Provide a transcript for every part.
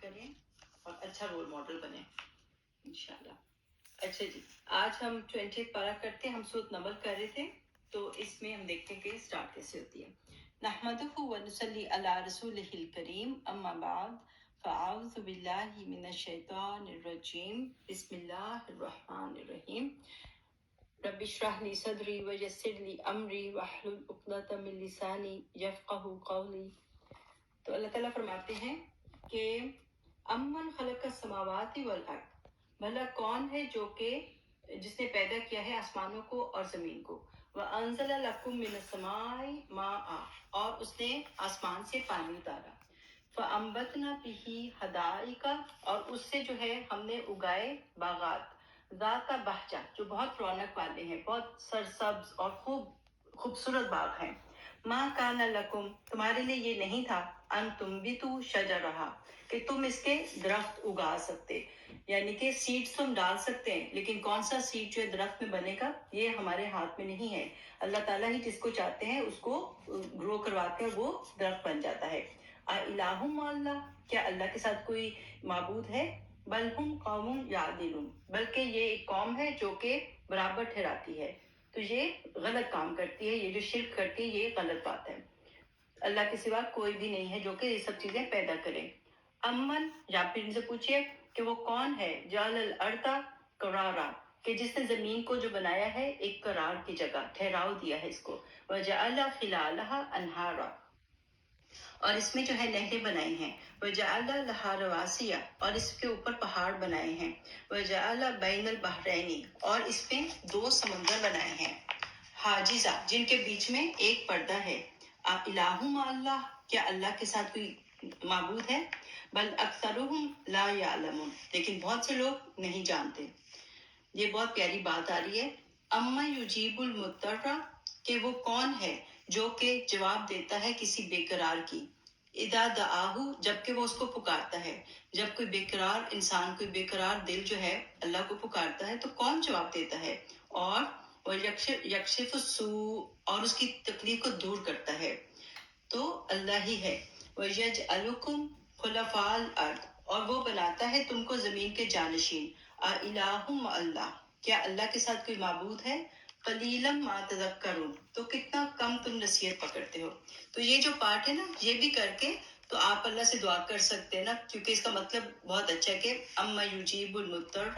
کریں اور اچھا رول ماڈل بنیں انشاءاللہ۔ اچھا جی، آج ہم 20 پارہ کرتے ہیں، ہم سورۃ نمل کر رہے تھے، تو اس میں ہم دیکھتے ہیں کہ اسٹارٹ کیسے ہوتی ہے۔ نحمدہ ونصلی علی رسولہ الکریم، اما بعد فاعوذ باللہ من الشیطان الرجیم، بسم اللہ الرحمن الرحیم۔ رب اشرح لی صدری ویسر لی امری واحلل عقدۃ من لسانی یفقہوا قولی۔ تو اللہ تعالیٰ فرماتے ہیں کہ امن خلق السماوات والارض، بھلا کون ہے جو کہ جس نے پیدا کیا ہے آسمانوں کو اور زمین کو، وانزل لکم من السماء ماء، اور اس نے آسمان سے پانی اتارا، فانبتنا به حدائق، اور اس سے جو ہے ہم نے اگائے باغات، ذات بہجہ، جو بہت رونق والے ہیں، بہت سرسبز اور خوبصورت باغ ہیں۔ ما کان لکم، تمہارے لیے یہ نہیں تھا، ان تنبتوا شجرہا، کہ تم اس کے درخت اگا سکتے، یعنی کہ سیڈز تم ڈال سکتے ہیں، لیکن کون سا سیڈ جو ہے درخت میں بنے گا یہ ہمارے ہاتھ میں نہیں ہے۔ اللہ تعالیٰ ہی جس کو چاہتے ہیں اس کو گرو کرواتے ہیں، وہ درخت بن جاتا ہے۔ الہ مع اللہ، کیا اللہ کے ساتھ کوئی معبود ہے؟ بل ہم قوم یعدلون، بلکہ یہ ایک قوم ہے جو کہ برابر ٹھہراتی ہے، تو یہ غلط کام کرتی ہے، یہ جو شرک کرتی ہے یہ غلط بات ہے۔ اللہ کے سوا کوئی بھی نہیں ہے جو کہ یہ سب چیزیں پیدا کرے۔ امن، یا پھر ان سے پوچھئے کہ وہ کون ہے، جعل الارض قرارا، کہ جس نے زمین کو جو بنایا ہے ایک قرار کی جگہ، ٹھہراؤ دیا ہے اس کو، وجعل خلالہا انہارا، اور اس میں جو ہے نہریں بنائی ہیں، وجعل لہا رواسیہ، اور اس کے اوپر پہاڑ بنائے ہیں، وجعل بین البحرین، اور اس میں دو سمندر بنائے ہیں، حاجزہ، جن کے بیچ میں ایک پردہ ہے۔ الہ مع اللہ، کیا اللہ کے ساتھ کوئی معبود ہے؟ بل اکثرہم لا یعلمون، لیکن بہت سے لوگ نہیں جانتے۔ یہ بہت پیاری بات آ رہی ہے۔ اما یجیب المضطر، کہ وہ کون ہے جو کہ جواب دیتا ہے کسی بے قرار کی، اذا دعاہ، جب کہ وہ اس کو پکارتا ہے۔ جب کوئی بے قرار انسان، کوئی بے قرار دل جو ہے اللہ کو پکارتا ہے تو کون جواب دیتا ہے؟ اور یکشف السوء، اور اس کی تکلیف کو دور کرتا ہے تو اللہ ہی ہے۔ وَيَجْعَلُكُمْ خُلَفَاءَ الْأَرْضِ، اور وہ بناتا ہے تم کو زمین کے جانشین۔ الہ مع اللہ، کیا اللہ کے ساتھ کوئی معبود ہے؟ قلیلا ما تذکرون، تو کتنا کم تم نصیحت پکڑتے ہو۔ تو یہ جو پارٹ ہے نا، یہ بھی کر کے تو آپ اللہ سے دعا کر سکتے ہیں نا، کیونکہ اس کا مطلب بہت اچھا ہے کہ اما یجیب المضطر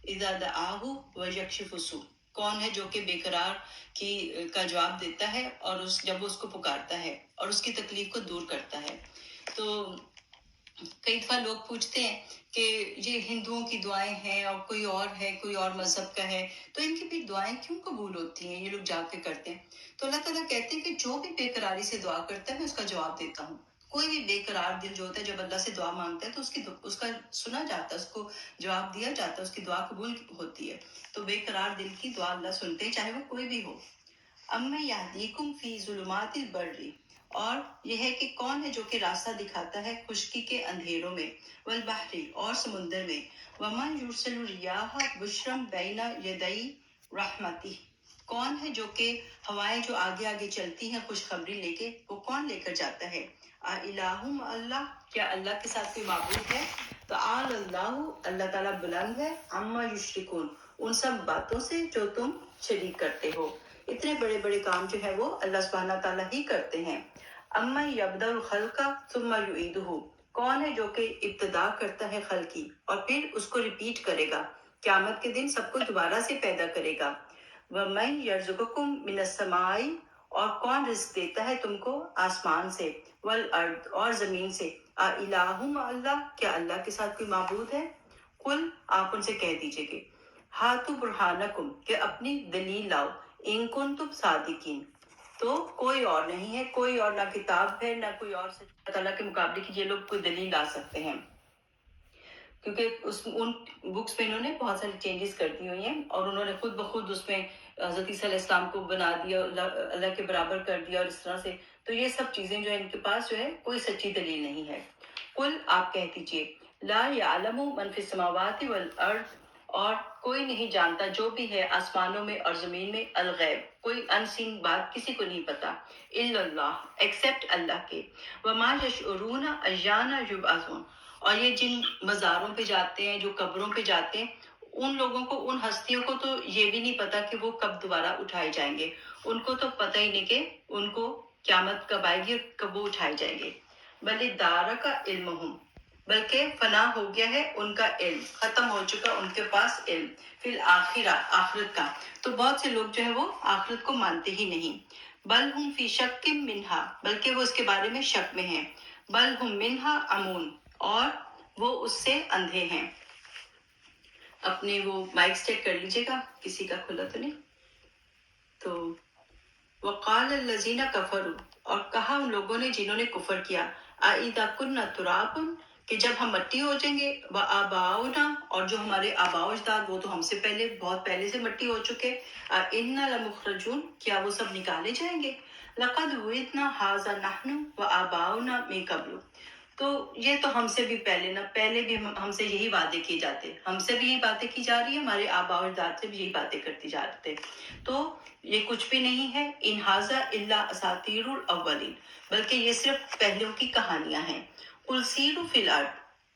اذا دعاہ ویکشف السوء، کون ہے جو کہ بے قرار کا جواب دیتا ہے اور جب وہ اس کو پکارتا ہے اور اس کی تکلیف کو دور کرتا ہے۔ تو کئی دفعہ لوگ پوچھتے ہیں کہ یہ ہندوؤں کی دعائیں ہیں اور کوئی اور ہے، کوئی اور مذہب کا ہے، تو ان کی بھی دعائیں کیوں قبول ہوتی ہیں، یہ لوگ جا کے کرتے ہیں؟ تو اللہ تعالیٰ کہتے ہیں کہ جو بھی بے قراری سے دعا کرتا ہے میں اس کا جواب دیتا ہوں۔ کوئی بھی بے قرار دل جو ہوتا ہے جب اللہ سے دعا مانگتا ہے تو اس کا سنا جاتا ہے، اس کو جواب دیا جاتا ہے، اس کی دعا قبول ہوتی ہے۔ تو بے قرار دل کی دعا اللہ سنتے ہیں، چاہے وہ کوئی بھی ہو۔ اَمَّن یَہْدِیکُم فِی ظُلُمَاتِ الْبَرِّ، اور یہ ہے کہ کون ہے جو کہ راستہ دکھاتا ہے خشکی کے اندھیروں میں، والبحر، اور سمندر میں، وَمَن يُرْسِلُ الرِّیاحَ بُشْرًا بَیْنَ یَدَیْ رَحْمَتِهِ، کون ہے جو کہ ہوائیں جو آگے آگے چلتی ہیں خوشخبری لے کے، وہ کون لے کر جاتا ہے؟ الہ مع اللہ، کیا اللہ کے ساتھ کوئی معبود ہے؟ تعالی اللہ، اللہ تعالیٰ بلند ہے، عما یشرکون، ان سب باتوں سے جو تم شریک کرتے ہو۔ اتنے بڑے بڑے کام جو ہے وہ اللہ سبحانہ تعالیٰ ہی کرتے ہیں۔ اما یبدأ الخلق ثم یعیدہ، کون ہے جو کہ ابتدا کرتا ہے خلق کی اور پھر اس کو ریپیٹ کرے گا، قیامت کے دن سب کو دوبارہ سے پیدا کرے گا۔ وَمَن یرزقکم من السماء، اور کون رزق دیتا ہے تم کو آسمان سے، والارض، اور زمین سے، الہ مع اللہ، کیا اللہ کے ساتھ کوئی معبود ہے؟ قل، آپ ان سے کہہ دیجئے کہ ہاتوا برہانکم، کہ اپنی دلیل لاؤ، ان کنتم صادقین، تو کوئی اور نہیں ہے، کوئی اور نہ کتاب ہے نہ کوئی اور سے اللہ تعالیٰ کے مقابلے کی یہ لوگ کوئی دلیل لا سکتے ہیں، کیونکہ ان بکس میں انہوں نے بہت ساری چینجز کر دی ہوئی ہیں اور انہوں نے خود بخود اس میں حضرت عیسیٰ علیہ السلام کو بنا دیا، اللہ کے برابر کر دیا، اور اس طرح سے تو یہ سب چیزیں جو ہے ان کے پاس جو ہے کوئی سچی دلیل نہیں ہے۔ قل، آپ کہہ دیجئے، لا یعلم من فی السماوات والارض، اور کوئی نہیں جانتا جو بھی ہے آسمانوں میں اور زمین میں، الغیب، کوئی انسین بات کسی کو نہیں پتا، الا اللہ، ایکسپٹ اللہ کے، وما یشعرون ایان یبعثون، اور یہ جن مزاروں پہ جاتے ہیں، جو قبروں پہ جاتے ہیں، ان لوگوں کو، ان ہستیوں کو تو یہ بھی نہیں پتا کہ وہ کب دوبارہ اٹھائے جائیں گے. ان کو تو پتہ ہی نہیں کہ ان کو قیامت کب آئے گی، کب وہ اٹھائے جائیں گے. بل دارا کا علم ہوں، بلکہ فنا ہو گیا ہے ان کا علم، ختم ہو چکا ان کے پاس علم. پھر آخرہ، آخرت کا. تو بہت سے لوگ جو ہے وہ آخرت کو مانتے ہی نہیں. بل ہم فی شک منہا، بلکہ وہ اس کے بارے میں شک میں ہیں. بل ہم منہا امون، اور وہ اس سے اندھے ہیں. اپنے وہ مائک چیک کر لیجیے گا، کسی کا کھلا تو نہیں. تو وقال الذین کفروا، اور کہا ان لوگوں نے جنہوں نے کفر کیا، اذا کنا ترابا، کہ جب ہم مٹی ہو جائیں گے، وآباؤنا، اور جو ہمارے آباء و اجداد وہ تو ہم سے پہلے، بہت پہلے سے مٹی ہو چکے، انا لمخرجون، کیا وہ سب نکالے جائیں گے. لقد وعدنا ھذا نحن وآباؤنا من قبل، تو یہ تو ہم سے بھی پہلے، نہ پہلے بھی ہم سے یہی وعدے کیے جاتے، ہم سے بھی یہی باتیں کی جا رہی ہیں، ہمارے آباء و اجداد سے بھی یہی باتیں کرتی جاتے. تو یہ کچھ بھی نہیں ہے، ان ھذا الا اساطیر الاولین، بلکہ یہ صرف پہلوں کی کہانیاں ہیں. قل سیروا فی الارض،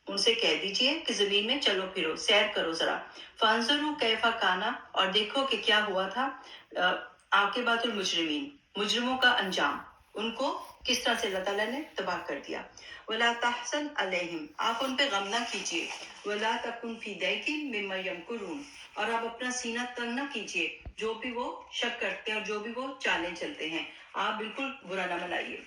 ان سے کہہ دیجئے کہ زمین میں چلو پھرو، سیر کرو ذرا. فانظروا کیف کان، اور دیکھو کہ کیا ہوا تھا عاقبۃ المجرمین، مجرموں کا انجام، ان کو کس طرح سے اللہ تعالیٰ نے تباہ کر دیا. ولا تحزن علیہم، آپ ان پہ غم نہ کیجیے. ولا تکن فی ضیق مما یمکرون، اور آپ اپنا سینہ تنگ نہ کیجیے جو بھی وہ شک کرتے ہیں اور جو بھی وہ چالیں چلتے ہیں، آپ بالکل برا نہ منائیے.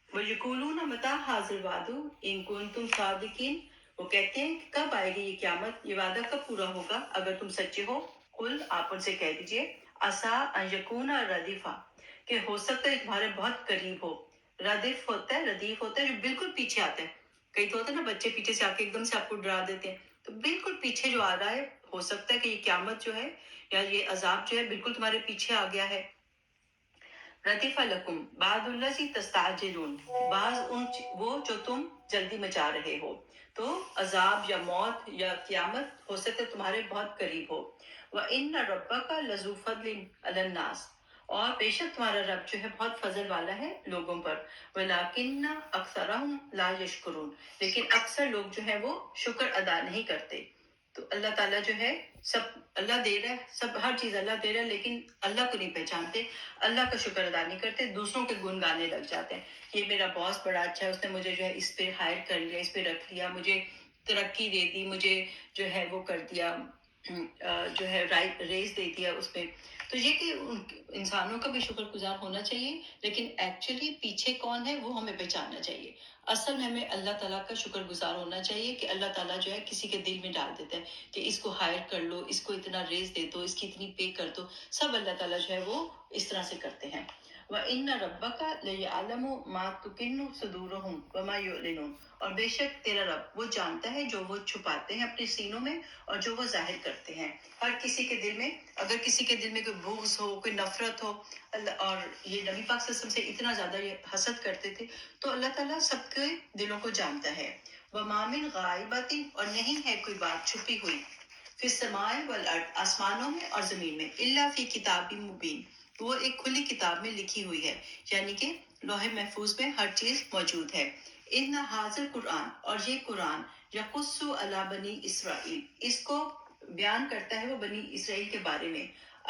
وَيَقُولُونَ مَتَىٰ هَٰذَا الْوَعْدُ إِن كُنتُمْ صَادِقِينَ، وہ کہتے ہیں کہ کب آئے گی یہ قیامت، یہ وعدہ کب پورا ہوگا اگر تم سچے ہو. قل، آپ ان سے کہہ دیجئے، عسیٰ ان یکون ردیفا، کہ ہو سکتا ہے تمہارے بہت قریب ہو. ردیف ہوتا ہے، ردیف ہوتا ہے جو بالکل پیچھے آتا ہے. کئی تو ہوتا ہے نا بچے پیچھے سے آ کے ایک دم سے آپ کو ڈرا دیتے ہیں، تو بالکل پیچھے جو آ رہا ہے، ہو سکتا ہے کہ یہ قیامت جو ہے یا یہ عذاب جو ہے بالکل تمہارے پیچھے آ گیا ہے. ردیف لکم بعض الذی تستعجلون، بعض ان وہ جو تم جلدی مچا رہے ہو. تو عذاب یا موت یا قیامت ہو سکتا ہے تمہارے بہت قریب ہو. وَإِنَّ رَبَّكَ لَذُو فَضْلٍ عَلَى النَّاسِ، اور بے شک تمہارا رب جو ہے بہت فضل والا ہے لوگوں پر. وَلَٰكِنَّ أَكْثَرَهُمْ لَا يَشْكُرُونَ، لیکن اکثر لوگ جو ہے وہ شکر ادا نہیں کرتے. تو اللہ تعالیٰ جو ہے سب اللہ دے رہا ہے، سب ہر چیز اللہ دے رہا ہے، لیکن اللہ کو نہیں پہچانتے، اللہ کا شکر ادا نہیں کرتے، دوسروں کے گن گانے لگ جاتے ہیں. یہ میرا باس بڑا اچھا ہے، اس نے مجھے جو ہے اس پہ ہائر کر لیا، اس پہ رکھ لیا، مجھے ترقی دے دی، مجھے جو ہے وہ کر دیا، جو ہے ریز دے دیا اس پہ. تو یہ کہ انسانوں کا بھی شکر گزار ہونا چاہیے، لیکن ایکچولی پیچھے کون ہے وہ ہمیں پہچاننا چاہیے. اصل میں ہمیں اللہ تعالیٰ کا شکر گزار ہونا چاہیے کہ اللہ تعالیٰ جو ہے کسی کے دل میں ڈال دیتا ہے کہ اس کو ہائر کر لو، اس کو اتنا ریز دے دو، اس کی اتنی پے کر دو. سب اللہ تعالیٰ جو ہے وہ اس طرح سے کرتے ہیں. وَإِنَّ رَبَّكَ لَيَعْلَمُ مَا تُكِنُّ صُدُورُهُمْ وَمَا يُعْلِنُونَ، اور بے شک تیرا رب وہ جانتا ہے جو وہ چھپاتے ہیں اپنے سینوں میں اور جو وہ ظاہر کرتے ہیں. ہر کسی کے دل میں، اگر کسی کے دل میں کوئی بغض ہو، کوئی نفرت ہو، اور یہ نبی پاک صلی اللہ علیہ وسلم سے اتنا زیادہ یہ حسد کرتے تھے، تو اللہ تعالیٰ سب کے دلوں کو جانتا ہے. وَمَا مِنْ غَائِبَةٍ، اور نہیں ہے کوئی بات چھپی ہوئی، فی السماء والارض، آسمانوں میں اور زمین میں، الا فی کتاب مبین، وہ ایک کھلی کتاب میں لکھی ہوئی ہے، یعنی کہ لوح محفوظ میں ہر چیز موجود ہے. ان ھذا القرآن، اور یہ قرآن، یقص علی بنی اسرائیل، اس کو بیان کرتا ہے وہ بنی اسرائیل کے بارے میں،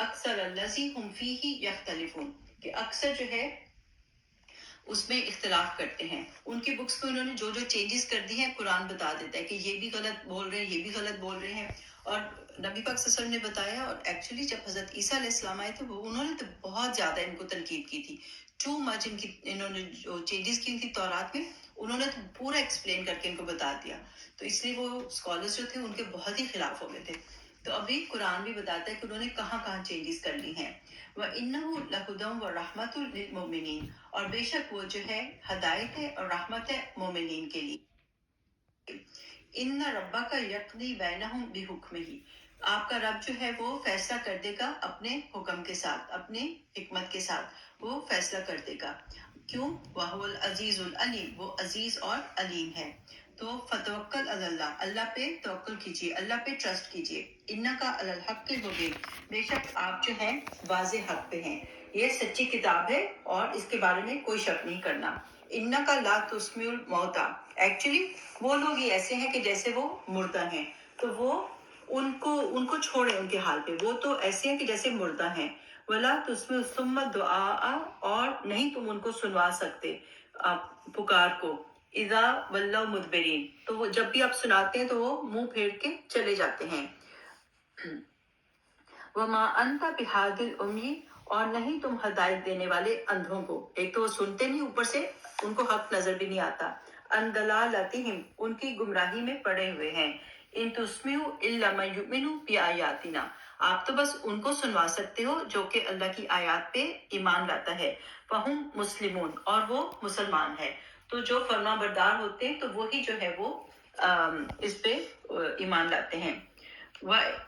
اکثر الذی ہم فیہ یختلفون، کہ اکثر جو ہے اس میں اختلاف کرتے ہیں. ان کی بکس میں انہوں نے جو جو چینجز کر دی ہیں قرآن بتا دیتا ہے کہ یہ بھی غلط بول رہے ہیں، یہ بھی غلط بول رہے ہیں. اور نبی پاک صلی اللہ علیہ وسلم نے بتایا، اور ایکچولی جب حضرت عیسیٰ علیہ السلام آئے تھے وہ انہوں نے تو بہت زیادہ ان کو تنقید کی تھی، ٹو مچ. انہوں نے جو چینجز کی تھی تورات میں، انہوں نے تو پورا ایکسپلین کر کے ان کو بتا دیا. تو اس لیے وہ اسکالرز جو تھے ان کے بہت ہی خلاف ہو گئے تھے. تو ابھی قرآن بھی بتاتا ہے کہ انہوں نے کہاں کہاں چینجز کر لی ہیں. وَإِنَّهُ لَهُدًى وَرَحْمَةٌ لِّلْمُؤْمِنِينَ، اور بے شک وہ جو ہے ہدایت ہے اور رحمت ہے مومنین کے لیے. ان ربک یقضی بینہم بحکمہ، آپ کا رب جو ہے وہ فیصلہ کر دے گا اپنے حکم کے ساتھ، اپنے حکمت کے ساتھ وہ فیصلہ کر دے گا. کیوں؟ وَهُوَ الْعَزِيزُ الْعَلِيمُ، وہ عزیز اور علیم ہے. تو فتوکل علی اللہ، اللہ پہ توکل کیجیے، اللہ پہ ٹرسٹ کیجیے. انکا علی الحق المبین، بے شک آپ جو ہیں واضح حق پہ ہیں. یہ سچی کتاب ہے اور اس کے بارے میں کوئی شک نہیں کرنا. انکا لا تسمع الموتى، ایکچولی وہ لوگ ہی ایسے ہیں کہ جیسے وہ مردہ ہیں، تو وہ ان کو چھوڑے ان کے حال پہ، وہ تو ایسے ہیں کہ جیسے مردہ ہیں. ولا تسمع الصم الدعاء، اور نہیں تم ان کو سنوا سکتے پکار کو. اذا ولوا مدبرین، تو وہ جب بھی آپ سناتے ہیں تو وہ منہ پھیر کے چلے جاتے ہیں. وما انت بہاد العمی، اور نہیں تم ہدایت دینے والے اندھوں کو. ایک تو وہ سنتے نہیں، اوپر سے ان کو حق نظر بھی نہیں آتا. ان دلالتہم، ان کی گمراہی میں پڑے ہوئے ہیں. ان تسمعوا الا من یؤمن بآیاتنا، آپ تو بس ان کو سنوا سکتے ہو جو کہ اللہ کی آیات پہ ایمان لاتا ہے. فہم مسلمون، اور وہ مسلمان ہے. تو جو فرما بردار ہوتے ہیں تو وہی جو ہے وہ اس پہ ایمان لاتے ہیں.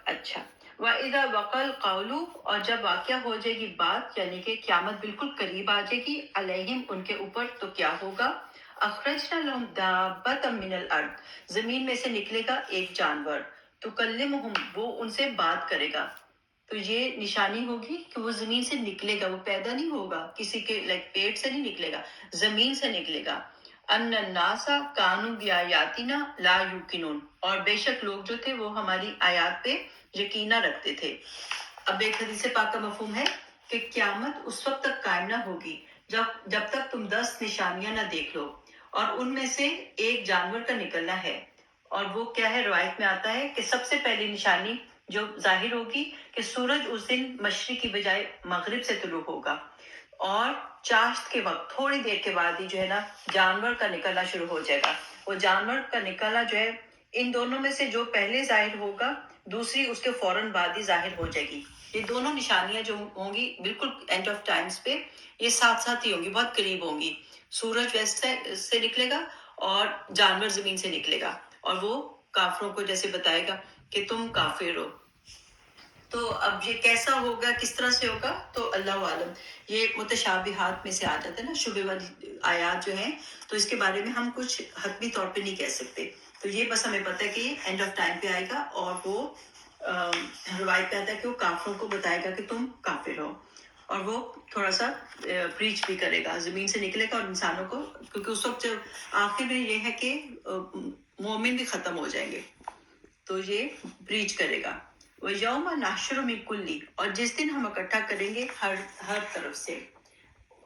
اچھا، وَإِذَا وَقَعَ الْقَوْلُ، اور جب واقعہ ہو جائے گی بات، یعنی کہ قیامت بالکل قریب آ جائے گی، علیہم ان کے اوپر، تو کیا ہوگا؟ اخرجنا لهم دابۃ من الارض، زمین میں سے نکلے گا ایک جانور. تکلمہم، وہ ان سے بات کرے گا. تو یہ نشانی ہوگی کہ وہ زمین سے نکلے گا، وہ پیدا نہیں ہوگا کسی کے پیٹ سے نہیں نکلے گا، زمین سے نکلے گا. ان الناس کانوا بآیاتنا لا یوقنون، اور بے شک لوگ جو تھے وہ ہماری آیات پہ یقین نہ رکھتے تھے. اب ایک حدیث پاک کا مفہوم ہے کہ قیامت اس وقت تک قائم نہ ہوگی جب تک تم 10 نشانیاں نہ دیکھ لو، اور ان میں سے ایک جانور کا نکلنا ہے. اور وہ کیا ہے؟ روایت میں آتا ہے کہ سب سے پہلی نشانی جو ظاہر ہوگی کہ سورج اس دن مشرق کی بجائے مغرب سے طلوع ہوگا، اور چاشت کے وقت تھوڑی دیر کے بعد ہی جو ہے نا جانور کا نکلنا شروع ہو جائے گا. وہ جانور کا نکلنا جو ہے ان دونوں میں سے جو پہلے ظاہر ہوگا، دوسری اس کے فوراً بعد ہی ظاہر ہو جائے گی. یہ دونوں نشانیاں جو ہوں گی بالکل اینڈ آف ٹائمز پہ، یہ ساتھ ساتھ ہی ہوں گی، بہت قریب ہوں گی. سورج ویسٹ سے نکلے گا اور جانور زمین سے نکلے گا، اور وہ کافروں کو جیسے بتائے گا کہ تم کافر ہو. تو اب یہ کیسا ہوگا، کس طرح سے ہوگا، تو اللہ عالم. یہ متشابہات میں سے آ جاتا ہے نا، شبہ والی آیات جو ہیں، تو اس کے بارے میں ہم کچھ حتمی طور پہ نہیں کہہ سکتے. تو یہ بس ہمیں پتہ ہے کہ یہ اینڈ آف ٹائم پہ آئے گا، اور وہ روایت پہ آتا ہے کہ وہ کافروں کو بتائے گا کہ تم کافر ہو، اور وہ تھوڑا سا پریچ بھی کرے گا، زمین سے نکلے گا اور انسانوں کو، کیونکہ اس وقت آخر میں یہ ہے کہ مومن بھی ختم ہو جائیں گے، تو یہ پریچ کرے گا. وَيَوْمَ نَحْشُرُ مِنْ كُلِّ، اور جس دن ہم اکٹھا کریں گے ہر طرف سے،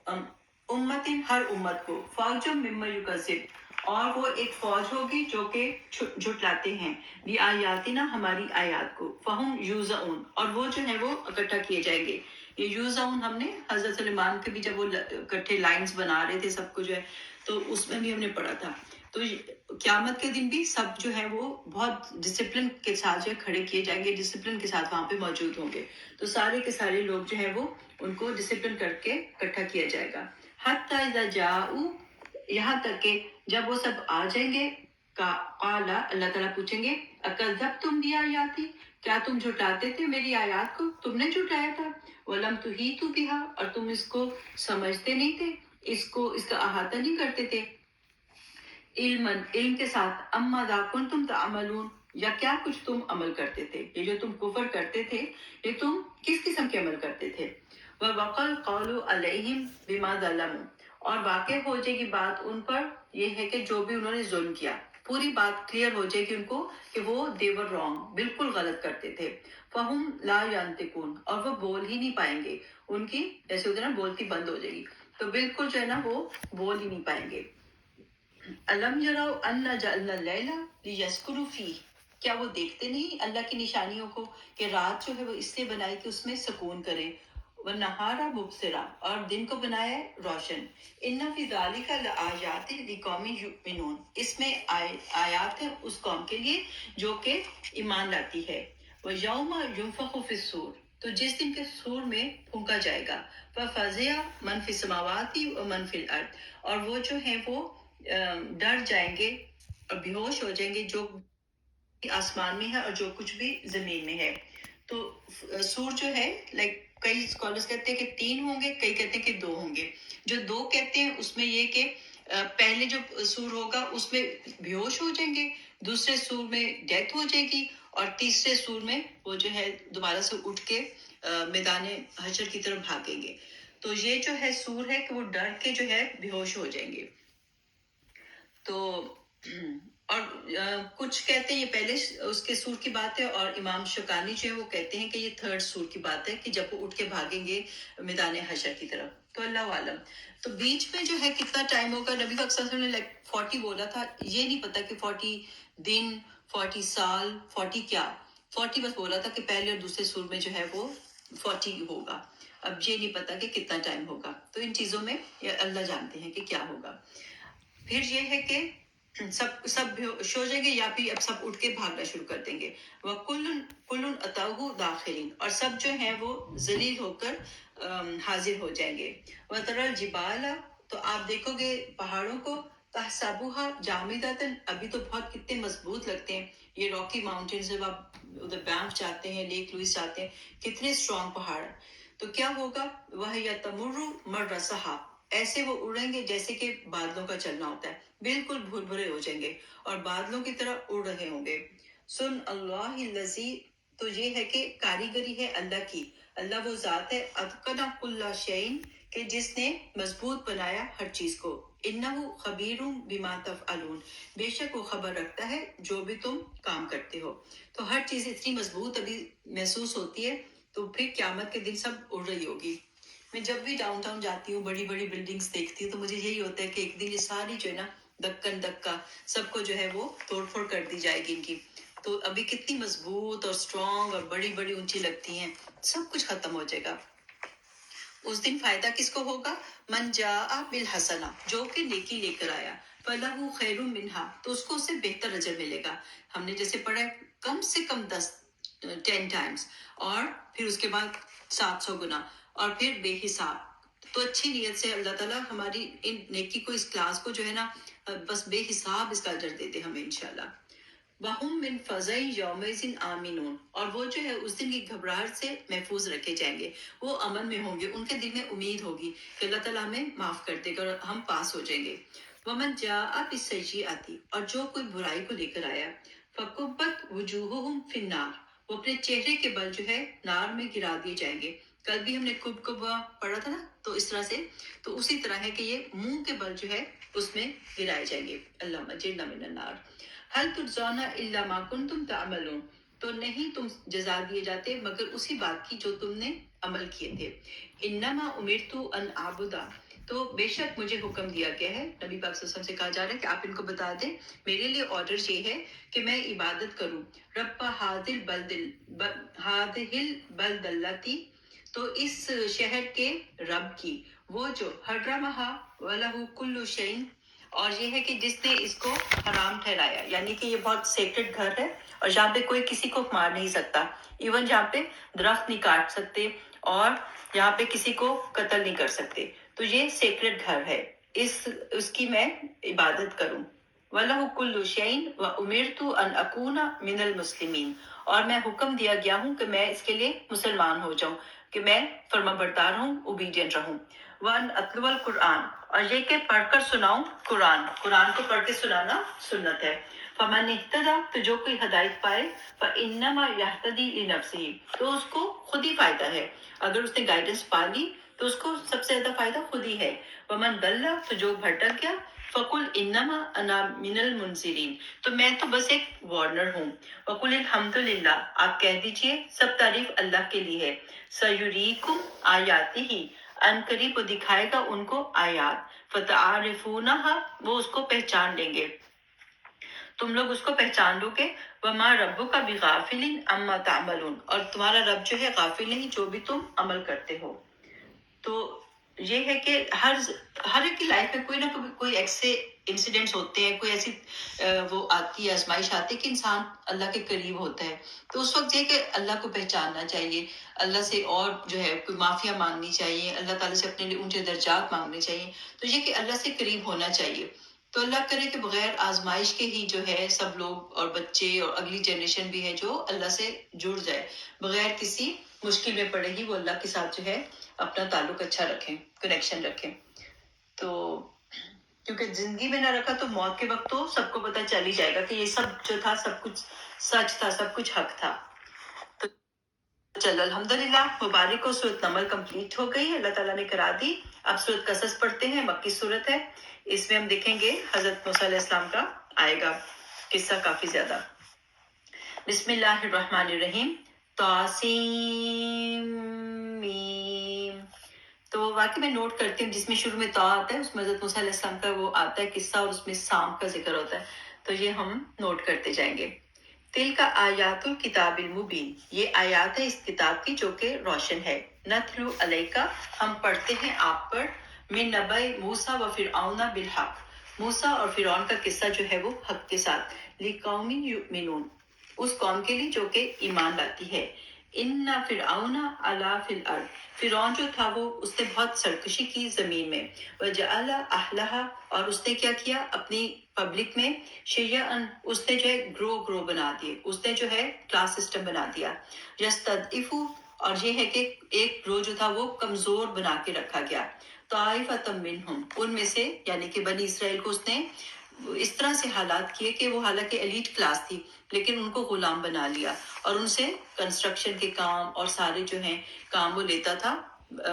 امتن، ہر امت کو، فوج ممن یکذب، اور وہ ایک فوج ہوگی جو کہ جھٹلاتے ہیں، بآیاتنا، ہماری آیات کو، فہم یوزعون، اور وہ جو ہے وہ اکٹھا کیے جائیں گے. یہ یوزعون ہم نے حضرت سلیمان کے بھی جب وہ اکٹھے لائنز بنا رہے تھے سب کو جو ہے، تو اس میں بھی ہم نے پڑھا تھا. تو قیامت کے دن بھی سب جو ہے وہ بہت ڈسپلن کے ساتھ جو ہے کھڑے کیے جائیں گے، ڈسپلن کے ساتھ وہاں پہ موجود ہوں گے. تو سارے کے سارے لوگ جو ہے وہ ان کو ڈسپلن کر کے اکٹھا کیا جائے گا. حتی اذا جاؤ، یہاں تک کہ جب وہ سب آ جائیں گے، قال، اللہ تعالیٰ پوچھیں گے، اکذبتم بآیاتی، کیا تم جھٹلاتے تھے میری آیات کو، تم نے جھٹلایا تھا. ولم تحیطوا بہا، اور تم اس کو سمجھتے نہیں تھے، اس کا احاطہ نہیں کرتے تھے. علم کے ساتھ، اما ذا کنتم تعملون، یا کیا کچھ تم عمل کرتے تھے، یہ جو تم کفر کرتے تھے یہ تم کس قسم کے عمل کرتے تھے. وَوَقَعَ الْقَوْلُ عَلَيْهِمْ بِمَا ظَلَمُوا، اور واقع ہو جائے گی بات ان پر، یہ ہے کہ جو بھی انہوں نے ظلم کیا، پوری بات کلیئر ہو جائے گی ان کو کہ وہ they were wrong، بالکل غلط کرتے تھے. فَهُمْ لَا يَنْطِقُونَ، اور وہ بول ہی نہیں پائیں گے، ان کی جیسے ہوتا ہے نا بولتی بند ہو جائے گی، تو بالکل جو ہے نا وہ بول ہی نہیں پائیں گے. الم یروا انا جعلنا اللیل لیسکنوا فیہ، کیا وہ دیکھتے نہیں اللہ کی نشانیوں کو کہ رات جو ہے وہ اس لیے بنائی کہ اس میں سکون کرے، والنہار مبصرا، اور دن کو بنایا ہے روشن. ان فی ذلک لآیات لقوم یؤمنون، اس میں آیات ہیں اس قوم کے لیے جو کہ ایمان لاتی ہے. ویوم ینفخ فی الصور، تو جس دن کے سور میں پھونکا جائے گا، ففزع من فی السماوات ومن فی الارض، اور وہ جو ہیں وہ ڈر جائیں گے اور بیہوش ہو جائیں گے جو آسمان میں ہے اور جو کچھ بھی زمین میں ہے. تو سور جو ہے کئی اسکالرز کہتے ہیں کہ 3 ہوں گے، کئی کہتے ہیں کہ 2 ہوں گے. جو 2 کہتے ہیں اس میں یہ کہ پہلے جو سور ہوگا اس میں بیہوش ہو جائیں گے، دوسرے سور میں ڈیتھ ہو جائے گی، اور تیسرے سور میں وہ جو ہے دوبارہ سے اٹھ کے میدان حشر کی طرف بھاگیں گے. تو یہ جو ہے سور ہے کہ وہ ڈر کے جو ہے بے ہوش ہو جائیں گے. تو اور کچھ کہتے ہیں یہ پہلے اس کے سور کی بات ہے، اور امام شوکانی جو ہے وہ کہتے ہیں کہ یہ تھرڈ سور کی بات ہے کہ جب وہ اٹھ کے بھاگیں گے میدان حشر کی طرف. تو اللہ عالم. تو بیچ میں جو ہے کتنا ٹائم ہوگا، نبی پاک صلی اللہ علیہ وسلم نے 40 بولا تھا، یہ نہیں پتا کہ 40 دن 40 سال 40 کیا، 40 بس بولا تھا کہ پہلے اور دوسرے سور میں جو ہے وہ 40 ہوگا. اب یہ نہیں پتا کہ کتنا ٹائم ہوگا. تو ان چیزوں میں اللہ جانتے ہیں کہ کیا ہوگا. پھر یہ ہے کہ سب ہو جائیں گے یا پھر اب سب اٹھ کے بھاگنا شروع کر دیں گے. وَكُلٌ أَتَوْهُ دَاخِرِينَ، اور سب جو ہیں وہ ذلیل ہو کر حاضر ہو جائیں گے. وَتَرَى الْجِبَالَ، تو آپ دیکھو گے پہاڑوں کو، تَحْسَبُهَا جَامِدَةً، ابھی تو بہت کتنے مضبوط لگتے ہیں یہ راکی ماؤنٹینز. جب آپ ادھر بینف جاتے ہیں، لیک لوئس جاتے ہیں، کتنے اسٹرانگ پہاڑ ہیں. تو کیا ہوگا، وَهِيَ تَمُرُّ مَرَّ السَّحَابِ، ایسے وہ اڑیں گے جیسے کہ بادلوں کا چلنا ہوتا ہے، بالکل بھور بھورے ہو جائیں گے اور بادلوں کی طرح اڑ رہے ہوں گے. سن اللہ الذی، تو یہ ہے کہ کاریگری ہے اللہ کی. اللہ وہ ذات ہے، اتقن کل شیء، کہ جس نے مضبوط بنایا ہر چیز کو. انہ خبیر بما تفعلون، بے شک وہ خبر رکھتا ہے جو بھی تم کام کرتے ہو. تو ہر چیز اتنی مضبوط ابھی محسوس ہوتی ہے، تو پھر قیامت کے دن سب اڑ رہی ہوگی. میں جب بھی ڈاؤن ٹاؤن جاتی ہوں، بڑی بڑی بلڈنگز دیکھتی ہوں، تو مجھے یہی ہوتا ہے کہ ایک دن یہ ساری جو ہے نا دکن دکا سب کو جو ہے وہ توڑ پھوڑ کر دی جائے گی ان کی. تو ابھی کتنی مضبوط اور اسٹرانگ اور بڑی بڑی اونچی لگتی ہیں، سب کچھ ختم ہو جائے گا. اس دن فائدہ کس کو ہوگا، من جاء بالحسنہ، جو کہ نیکی لے کر آیا، فلہ خیر منہا، تو اس کو اس سے بہتر اجر ملے گا. ہم نے جیسے پڑھا ہے کم سے کم 10 ٹائمز، اور پھر اس کے بعد 700 گنا، اور پھر بے حساب. تو اچھی نیت سے اللہ تعالیٰ ہماری ان نیکی کو، اس کلاس کو جو ہے نا بس بے حساب اس کا اجر دیتے ہمیں انشاءاللہ. وَهُمْ مِنْ فَزَعٍ يَوْمَئِذٍ آمِنُونَ، اور وہ جو ہے اس دن کی گھبراہٹ سے محفوظ رکھے جائیں گے، وہ امن میں ہوں گے، ان کے دل میں امید ہوگی کہ اللہ تعالیٰ ہمیں معاف کر دے گا اور ہم پاس ہو جائیں گے. وَمَنْ جَاءَ بِالسَّيِّئَةِ، اور جو کوئی برائی کو لے کر آیا، فَكُبَّتْ وُجُوهُهُمْ فِي النَّارِ، وہ اپنے چہرے کے بل جو ہے نار میں گرا دیے جائیں گے. کل بھی ہم نے کبا پڑھا تھا نا، تو اس طرح سے، تو اسی طرح ہے کہ یہ منہ کے بل جو ہے اس میں گرائے جائیں گے. اللہ اجرنا من النار. هل تجزون الا ما کنتم تعملون، تو نہیں تم جزا دیے جاتے مگر اسی بات کی جو تم نے عمل کیے تھے. انما امرت ان اعبد، تو بے شک مجھے حکم دیا گیا ہے، نبی پاک صلی اللہ علیہ وسلم سے کہا جا رہا ہے کہ آپ ان کو بتا دیں میرے لیے آرڈر یہ ہے کہ میں عبادت کروں رب هذه البلد التي، تو اس شہر کے رب کی، وہ جو حرمہا وَلَهُ كُلُّ شَيْءٍ، اور یہ ہے کہ جس نے اس کو حرام ٹھہرایا، یعنی کہ یہ بہت سیکرڈ گھر ہے اور جہاں پہ کوئی کسی کو مار نہیں سکتا، ایون جہاں پہ درخت نہیں کاٹ سکتے اور یہاں پہ کسی کو قتل نہیں کر سکتے. تو یہ سیکرڈ گھر ہے، اس کی میں عبادت کروں. وَلَهُ كُلُّ شَيْءٍ وَأُمِرْتُ أَنْ أَكُونَ مِنَ الْمُسْلِمِينَ، اور میں حکم دیا گیا ہوں کہ میں اس کے لیے مسلمان ہو جاؤں، کہ میں فرما بردار ہوں، اوبیڈینٹ رہوں. وَأَنْ أَتْلُوَ الْقُرْآنَ، اور یہ کہ پڑھ کر سناؤں قرآن کو پڑھ کے سنانا سنت ہے. فَمَنِ اهْتَدَىٰ، تو جو کوئی ہدایت پائے، فَإِنَّمَا يَهْتَدِي لِنَفْسِهِ، تو اس کو خود ہی فائدہ ہے. اگر اس نے گائیڈنس پا لی تو اس کو سب سے زیادہ فائدہ خود ہی ہے. وَمَنْ ضَلَّ، تو جو بھٹک گیا، فَقُلْ إِنَّمَا أَنَا مِنَ الْمُنذِرِينَ، تو میں تو بس ایک وارنر ہوں. وَقُلِ الْحَمْدُ لِلَّهِ، آپ کہہ دیجئے سب تعریف اللہ کے لیے ہے. سَيُرِيكُمْ آيَاتِهِ، ان قریب وہ دکھائے گا ان کو آیات. فَتَعْرِفُونَهَا، وہ اس کو پہچان لیں گے، تم لوگ اس کو پہچان لو گے. وَمَا رَبُّكَ بِغَافِلٍ عَمَّا تَعْمَلُونَ، اور تمہارا رب جو ہے غافل نہیں جو بھی تم عمل کرتے ہو. تو یہ ہے کہ ہر ایک کی لائف میں کوئی نہ کوئی ایسے انسیڈنٹس ہوتے ہیں، کوئی ایسی وہ آتی ہے، آزمائش آتی ہے کہ انسان اللہ کے قریب ہوتا ہے. تو اس وقت یہ کہ اللہ کو پہچاننا چاہیے، اللہ سے اور جو ہے کوئی معافیا مانگنی چاہیے، اللہ تعالیٰ سے اپنے لیے اونچے درجات مانگنے چاہیے. تو یہ کہ اللہ سے قریب ہونا چاہیے. تو اللہ کرے کہ بغیر آزمائش کے ہی جو ہے سب لوگ اور بچے اور اگلی جنریشن بھی ہے جو اللہ سے جڑ جائے، بغیر کسی مشکل میں پڑے گی، وہ اللہ کے ساتھ جو ہے اپنا تعلق اچھا رکھیں، کنیکشن رکھیں. تو کیونکہ زندگی میں نہ رکھا تو موت کے وقت تو سب کو پتہ چل ہی جائے گا کہ یہ سب جو تھا سب کچھ سچ تھا، سب کچھ حق تھا. چلو الحمدللہ مبارک ہو، سورت نمل کمپلیٹ ہو گئی، اللہ تعالیٰ نے کرا دی. اب سورت قصص پڑھتے ہیں، مکی سورت ہے. اس میں ہم دیکھیں گے حضرت موسیٰ علیہ السلام کا آئے گا قصہ کافی زیادہ. بسم اللہ الرحمن الرحیم. طاسیم میم. تو واقعی میں نوٹ کرتی ہوں جس میں شروع میں تا آتا ہے اس میں حضرت موسیٰ علیہ السلام کا وہ آتا ہے قصہ، اور اس میں سام کا ذکر ہوتا ہے، تو یہ ہم نوٹ کرتے جائیں گے. تل کا آیات الکتاب المبین، یہ آیات ہے اس کتاب کی جو کہ روشن ہے. نتلو علیکا، ہم پڑھتے ہیں آپ پر، من نبأ موسیٰ و فرعون بالحق، موسیٰ اور فرعون کا قصہ جو ہے وہ حق کے ساتھ. لقوم یؤمنون، اس قوم کے لیے جو کہ ایمان لاتی ہے. ان فرعون علا فی الارض، فرعون جو تھا وہ اس نے بہت سرکشی کی زمین میں. وجعل اہلہا، اور اس نے کیا کیا اپنی پبلک میں، شیعاً، اس نے جو ہے گروہ بنا دیے، اس نے جو ہے کلاس سسٹم بنا دیا. یستضعف، اور یہ ہے کہ ایک گروہ جو تھا وہ کمزور بنا کے رکھا گیا. طائفۃ منہم، ان میں سے یعنی کہ بنی اسرائیل کو اس نے اس طرح سے حالات کیے کہ وہ حالانکہ ایلیٹ کلاس تھی لیکن ان کو غلام بنا لیا، اور ان سے کنسٹرکشن کے کام اور سارے جو ہیں کام وہ لیتا تھا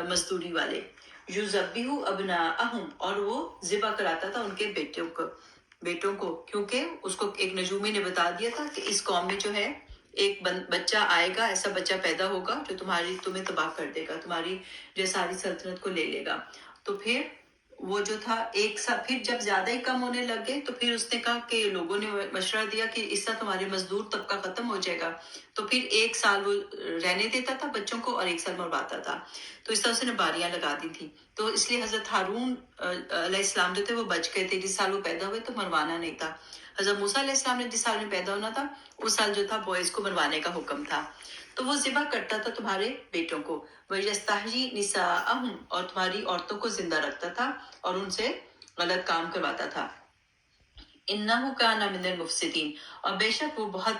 مزدوری والے. یذبح ابناءہم، اور وہ ذبح کراتا تھا ان کے بیٹوں کو، کیونکہ اس کو ایک نجومی نے بتا دیا تھا کہ اس قوم میں جو ہے ایک بچہ آئے گا، ایسا بچہ پیدا ہوگا جو تمہیں تباہ کر دے گا، تمہاری جو ساری سلطنت کو لے لے گا. تو پھر وہ جو تھا ایک سال، پھر جب زیادہ ہی کم ہونے لگ گئے تو پھر اس نے کہا کہ لوگوں نے مشورہ دیا کہ اس طرح تمہارے مزدور طبقہ ختم ہو جائے گا. تو پھر ایک سال وہ رہنے دیتا تھا بچوں کو اور ایک سال مرواتا تھا. تو اس طرح اس نے باریاں لگا دی تھی. تو اس لیے حضرت ہارون علیہ السلام جو تھے وہ بچ گئے تھے، جس سال وہ پیدا ہوئے تو مروانا نہیں تھا. حضرت موسیٰ علیہ السلام نے جس سال میں پیدا ہونا تھا اس سال جو تھا بوائز کو مروانے کا حکم تھا. تو وہ ذبح کرتا تھا تمہارے بیٹوں کو. وَيَسْتَحْيِي نِسَاءَهُمْ، اور تمہاری عورتوں کو زندہ رکھتا تھا اور ان سے غلط کام کرواتا تھا. اِنَّهُ كَانَ مِنَ الْمُفْسِدِينَ، اور بے شک وہ بہت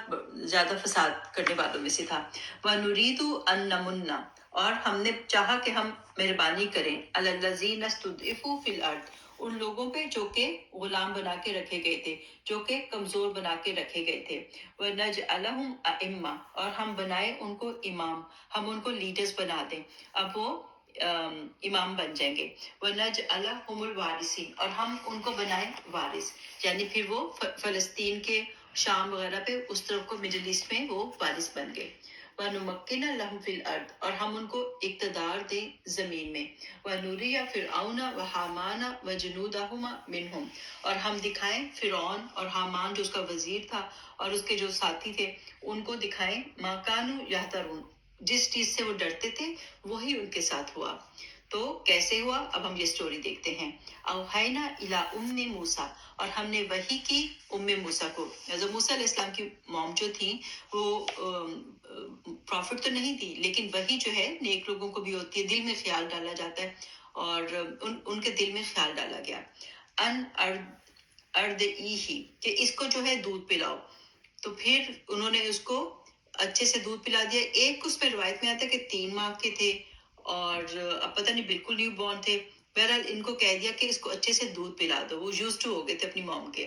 زیادہ فساد کرنے والوں میں سے تھا. وَنُرِيدُ أَن نَّمُنَّ، اور ہم نے چاہا کہ ہم مہربانی کریں، عَلَى الَّذِينَ اسْتُضْعِفُوا فِي الْأَرْضِ، ان لوگوں پہ جو کہ غلام بنا کے رکھے گئے تھے، جو کہ کمزور بنا کے رکھے گئے تھے. وَنَجْعَلَهُمْ أَئِمَّةً، اور ہم بنائے ان کو امام، ہم ان کو لیڈرز بنا دیں، اب وہ امام بن جائیں گے. وَنَجْعَلَهُمُ الْوَارِثِينَ، اور ہم ان کو بنائے وارث، یعنی پھر وہ فلسطین کے شام وغیرہ پہ اس طرف کو مڈل ایسٹ میں وہ وارث بن گئے. وَنُمَكِّنَ لَهُمْ فِي الْأَرْضِ، اور ہم ان کو اقتدار دیں زمین میں. وَنُرِيَ فِرْعَوْنَ وَحَامَانَ وَجُنُودَهُمَا مِنْهُمْ، اور ہم دکھائیں فرعون اور حامان جو اس کا وزیر تھا اور اس کے جو ساتھی تھے ان کو دکھائیں مَا كَانُوا يَحْذَرُونَ، جس چیز سے وہ ڈرتے تھے وہی ان کے ساتھ ہوا. تو کیسے ہوا، اب ہم یہ سٹوری دیکھتے ہیں. اوحینا الی ام موسیٰ، اور ہم نے وحی کی ام موسیٰ کو. حضرت موسیٰ علیہ السلام کی موم جو تھی وہ پروفٹ تو نہیں تھی لیکن وحی جو ہے نیک لوگوں کو بھی ہوتی ہے، دل میں خیال ڈالا جاتا ہے، اور ان کے دل میں خیال ڈالا گیا. ان اردعیہ، کہ اس کو جو ہے دودھ پلاؤ. تو پھر انہوں نے اس کو اچھے سے دودھ پلا دیا. ایک اس پہ روایت میں آتا ہے کہ 3 ماہ کے تھے اور اب پتہ نہیں بالکل نیو بورن تھے. بہرحال ان کو کہہ دیا کہ اس کو اچھے سے دودھ پلا دو، وہ یوز ٹو ہو گئے تھے اپنی موم کے.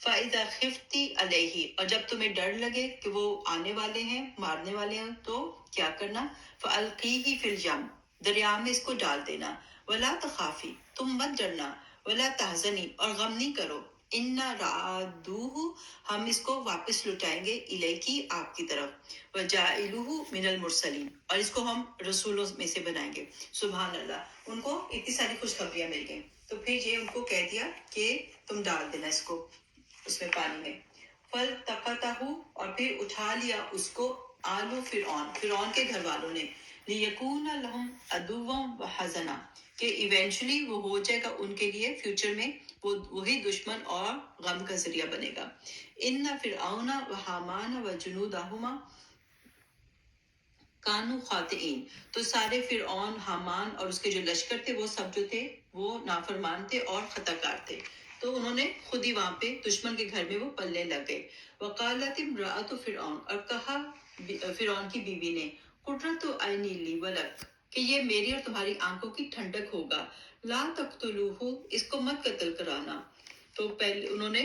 فَإِذَا خِفْتِ عَلَيْهِ، اور جب تمہیں ڈر لگے کہ وہ آنے والے ہیں، مارنے والے ہیں، تو کیا کرنا، فَأَلْقِيهِ فِي الْيَمِّ، دریا میں اس کو ڈال دینا. وَلَا تَخَافِي، تم مت ڈرنا. وَلَا تَحْزَنِي، اور غم نہیں کرو. اِنَّا رَادُّوهُ، ہم اس کو واپس لوٹائیں گے، الیکی، آپ کی طرف. وَجَاعِلُوهُ مِنَ الْمُرْسَلِينَ، اور اس کو ہم رسولوں میں سے بنائیں گے. سبحان اللہ، ان کو اتنی ساری خوشخبریاں مل گئیں. تو پھر یہ ان کو کہہ دیا کہ تم ڈال دینا اس کو اس میں پانی میں. فَالْتَقَطَهُ، اور پھر اٹھا لیا اس کو آلُ فرعون، فرعون کے گھر والوں نے. لِيَكُونَ لَهُمْ عَدُوًّا وَحَزَنًا، کہ ایونچولی وہ ہو جائے گا ان کے لیے فیوچر میں وہی دشمن اور غم کا ذریعہ بنے گا. ان فرعون وحامان وجنودہما کانوا خاطئین، تو سارے فرعون، حامان اور اس کے جو لشکر تھے وہ سب جو تھے وہ نافرمان تھے اور خطا کار تھے. تو انہوں نے خود ہی وہاں پہ دشمن کے گھر میں وہ پلنے لگ گئے. وقالت امرأۃ فرعون، اور کہا فرعون کی بیوی نے، قرۃ عین لی ولک، کہ یہ میری اور تمہاری آنکھوں کی ٹھنڈک ہوگا. لا تقتلوہ، اس کو مت قتل کرانا. تو پہلے انہوں نے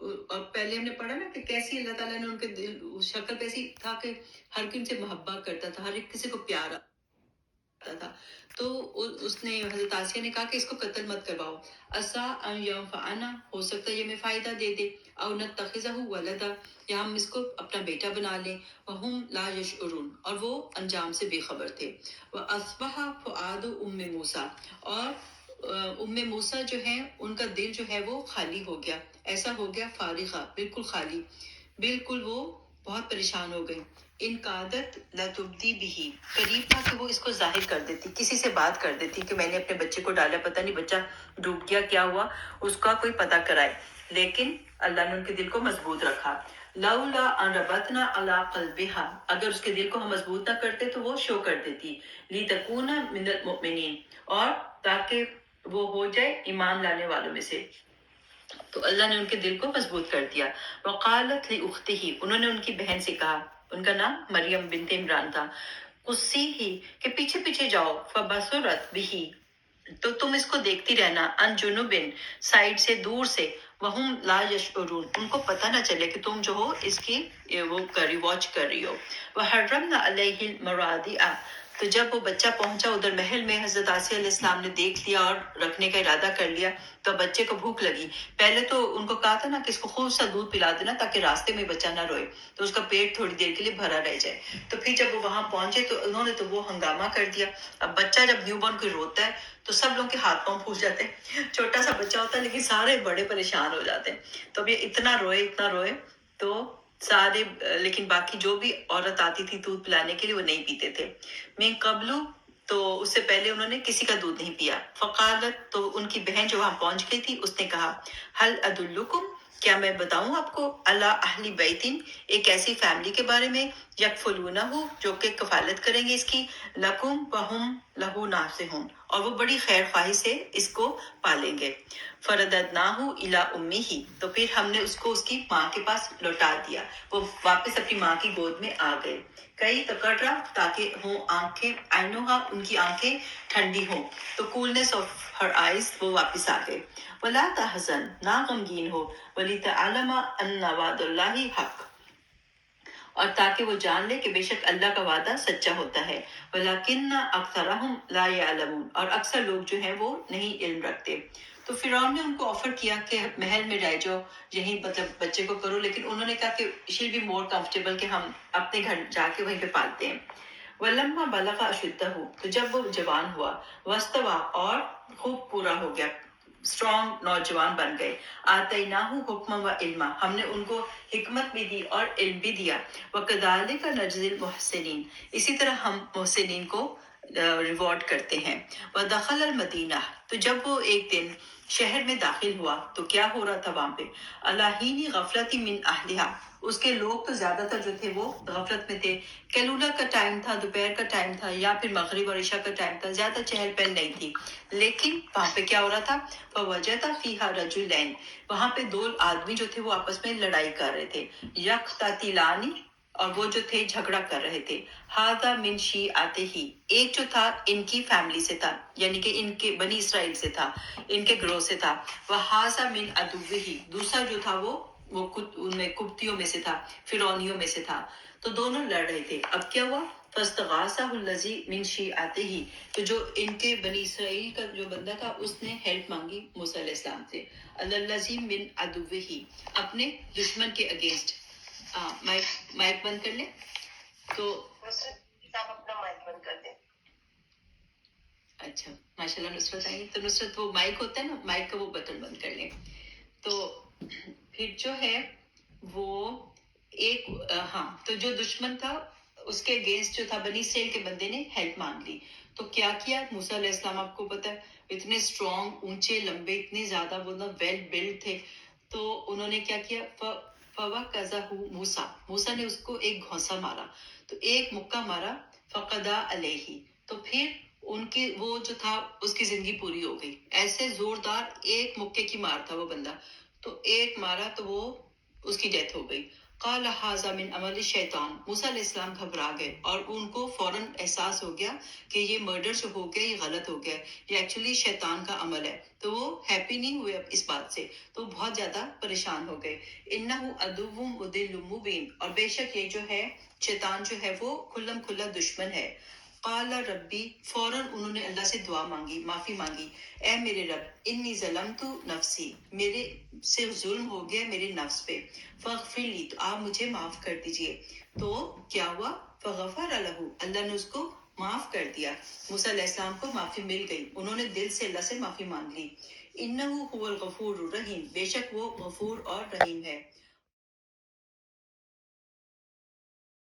اور پہلے ہم نے پڑھا نا کہ کیسی اللہ تعالیٰ نے ان کے دل شکل ایسی تھا کہ ہر کوئی ان سے محبت کرتا تھا، ہر ایک کسی کو پیار آتا تھا. تو اس نے حضرت آسیہ نے کہا کہ اس کو قتل مت کرواؤ. عسیٰ ان ینفعنا، ہو سکتا ہے یہ ہمیں فائدہ دے دے، او نتخذہ ولدا، یا ہم اس کو اپنا بیٹا بنا لیں. وہم لا یشعرون، اور وہ انجام سے بے خبر تھے. واصبح فؤاد ام موسیٰ، اور ام موسیٰ جو ہے ان کا دل جو ہے وہ خالی ہو گیا، ایسا ہو گیا فارغہ، بالکل خالی، بالکل وہ بہت پریشان ہو گئی. ان قادت لتبدی بھی، قریب تھا کہ وہ اس کو ظاہر کر دیتی، کسی سے بات کر دیتی کہ میں نے اپنے بچے کو ڈالا، پتہ نہیں بچہ ڈوب گیا، کیا ہوا، اس کا کوئی پتہ کرائے. لیکن اللہ نے ان کے دل کو مضبوط رکھا. لولا ان ربطنا علی قلبها، اگر اس کے دل کو ہم مضبوط نہ کرتے تو وہ شو کر دیتی. لتکون من المؤمنین، اور تاکہ وہ ہو جائے ایمان لانے والوں میں سے. تو اللہ نے ان کے دل کو مضبوط کر دیا. وقالت لاختہ، انہوں نے ان کی بہن سے کہا، ان کا نام مریم بنت عمران تھا، قصی ہی، کہ پیچھے پیچھے جاؤ، فبصرت بھی، تو تم اس کو دیکھتی رہنا، ان جنوبن، سائڈ سے، دور سے، وہم لا یشعرون، ان کو پتہ نہ چلے کہ تم جو ہو اس کی وہ کر رہی، واچ کر رہی ہو. وحرمنا علیہ المراضع، تو جب وہ بچہ پہنچا ادھر محل میں، حضرت آسیہ علیہ السلام نے دیکھ لیا اور رکھنے کا ارادہ کر لیا. تو بچے کو بھوک لگی. پہلے تو ان کو کہا تھا نا کہ اس کو خوب سا دودھ پلا دینا تاکہ راستے میں بچہ نہ روئے، تو اس کا پیٹ تھوڑی دیر کے لیے بھرا رہ جائے. تو پھر جب وہ وہاں پہنچے تو انہوں نے تو وہ ہنگامہ کر دیا. اب بچہ جب نیو بورن کوئی روتا ہے تو سب لوگ کے ہاتھ پاؤں پھوٹ جاتے ہیں. چھوٹا سا بچہ ہوتا ہے لیکن سارے بڑے پریشان ہو جاتے ہیں. تو اب یہ اتنا روئے تو سارے، لیکن باقی جو بھی عورت آتی تھی دودھ پلانے کے لیے وہ نہیں پیتے تھے. میں قبلو، تو اس سے پہلے انہوں نے کسی کا دودھ نہیں پیا. فقالت، تو ان کی بہن جو وہاں پہنچ گئی تھی اس نے کہا، هل ادلکم، کیا میں بتاؤں آپ کو، علی اہل بیتن، ایک ایسی فیملی کے بارے میں، یکفلونہ، جو کہ کفالت کریں گے اس کی، لکم وہم لہو ناصحون، اور وہ بڑی خیر خواہی سے اس کو پالیں گے. فرددناہ الی امہ، تو پھر ہم نے اس کو اس کی ماں کے پاس لوٹا دیا، وہ واپس اپنی ماں کی گود میں آ گئے. کئی تکڑا، تاکہ ہوں آنکھیں، عینوہا، ان کی آنکھیں ٹھنڈی ہوں، تو کولنس آف ہر آئیز، وہ واپس آ گئے. ولا تحزن، نہ غمگین ہو، ولتعلم ان وعد اللہ حق، اور تاکہ وہ جان لے کہ بے شک اللہ کا وعدہ سچا ہوتا ہے. ولیکن اکثرہم لا یعلمون، اور اکثر لوگ جو ہیں وہ نہیں علم رکھتے. تو فرعون نے ان کو آفر کیا کہ محل میں رہ جاؤ، یہیں مطلب بچے کو کرو، لیکن انہوں نے کہا کہ شیل بی مور کمفرٹیبل، کہ ہم اپنے گھر جا کے وہیں پہ پالتے ہیں. ولما بلغ اشدہ، تو جب وہ جوان ہوا، واستوى، اور خوب پورا ہو گیا، اسٹرانگ نوجوان بن گئے. آتیناہ حکما و علما، ہم نے ان کو حکمت بھی دی اور علم بھی دیا. وکذالک نجزی المحسنین، اسی طرح ہم محسنین کو ریوارڈ کرتے ہیں. ودخل المدینہ، تو جب وہ ایک دن شہر میں داخل ہوا تو کیا ہو رہا تھا وہاں پہ، الحین غفلت من اہلہا، اس کے لوگ تو زیادہ تر جو تھے وہ غفلت میں تھے. کیلولا کا ٹائم تھا، دوپہر کا ٹائم تھا، یا پھر مغرب اور عشاء کا ٹائم تھا، زیادہ چہل پہل نہیں تھی. لیکن وہاں پہ کیا ہو رہا تھا، فوجد فیہا رجلین، وہاں پہ دو آدمی جو تھے وہ آپس میں لڑائی کر رہے تھے. یقتتلان، اور وہ جو تھے جھگڑا کر رہے تھے. ھذا من شیعتہ، ایک جو تھا ان کی فیملی سے تھا، یعنی کہ ان کے بنی اسرائیل سے تھا، ان کے گروہ سے تھا. وھذا من عدوہ، دوسرا جو تھا وہ ان میں قبطیوں میں سے تھا، فرعونیوں میں سے تھا. تو دونوں لڑ رہے تھے. اب کیا ہوا، فاستغاثہ الذی من شیعتہ، تو جو ان کے بنی اسرائیل کا جو بندہ تھا اس نے ہیلپ مانگی موسیٰ علیہ السلام سے، الذی من عدوہ، اپنے دشمن کے اگینسٹ. مائک بند کر لیں. تو نصرت، آپ اپنا مائک بند کر دیں. اچھا، ماشاء اللہ نصرت آئی. تو نصرت وہ مائک ہوتا ہے نا، مائک کا وہ بٹن بند کر لیں. تو پھر جو ہے وہ ایک ہاں، تو جو دشمن تھا اس کے اگینسٹ جو تھا بنی اسرائیل کے بندے نے ہیلپ مانگ لی. تو کیا کیا موسیٰ علیہ السلام، آپ کو پتہ ہے اتنے اسٹرانگ، اونچے لمبے، اتنے زیادہ وہ ویل بلڈ تھے. تو انہوں نے کیا کیا، فوقذہ موسیٰ نے اس کو ایک گھونسا مارا، تو ایک مکہ مارا. فقضا علیہ، تو پھر ان کی وہ جو تھا اس کی زندگی پوری ہو گئی. ایسے زوردار ایک مکے کی مار تھا وہ بندہ، تو ایک مارا تو وہ اس کی ڈیتھ ہو گئی. قال ھذا من عمل الشیطان، موسیٰ علیہ السلام گھبرا گئے اور ان کو فوراً احساس ہو گیا کہ یہ مرڈر جو ہو گیا یہ غلط ہو گیا، یہ ایکچولی شیطان کا عمل ہے. تو وہ ہیپی نہیں ہوئے اب اس بات سے، تو بہت زیادہ پریشان ہو گئے. انہ عدو مضل مبین، اور بے شک یہ جو ہے شیطان جو ہے وہ کھلم کھلا دشمن ہے. قال ربی، فوراً انہوں نے اللہ سے دعا مانگی، معافی مانگی. اے میرے رب، انی ظلمت نفسی، میرے سے ظلم ہو گیا میرے نفس پہ. فاغفر لی، تو آپ مجھے معاف کر دیجئے. تو کیا ہوا؟ فغفر لہ، اللہ نے اس کو معاف کر دیا. موسیٰ علیہ السلام کو معافی مل گئی، انہوں نے دل سے اللہ سے معافی مانگ لی. انہ هو الغفور الرحیم، بے شک وہ غفور اور رحیم ہے.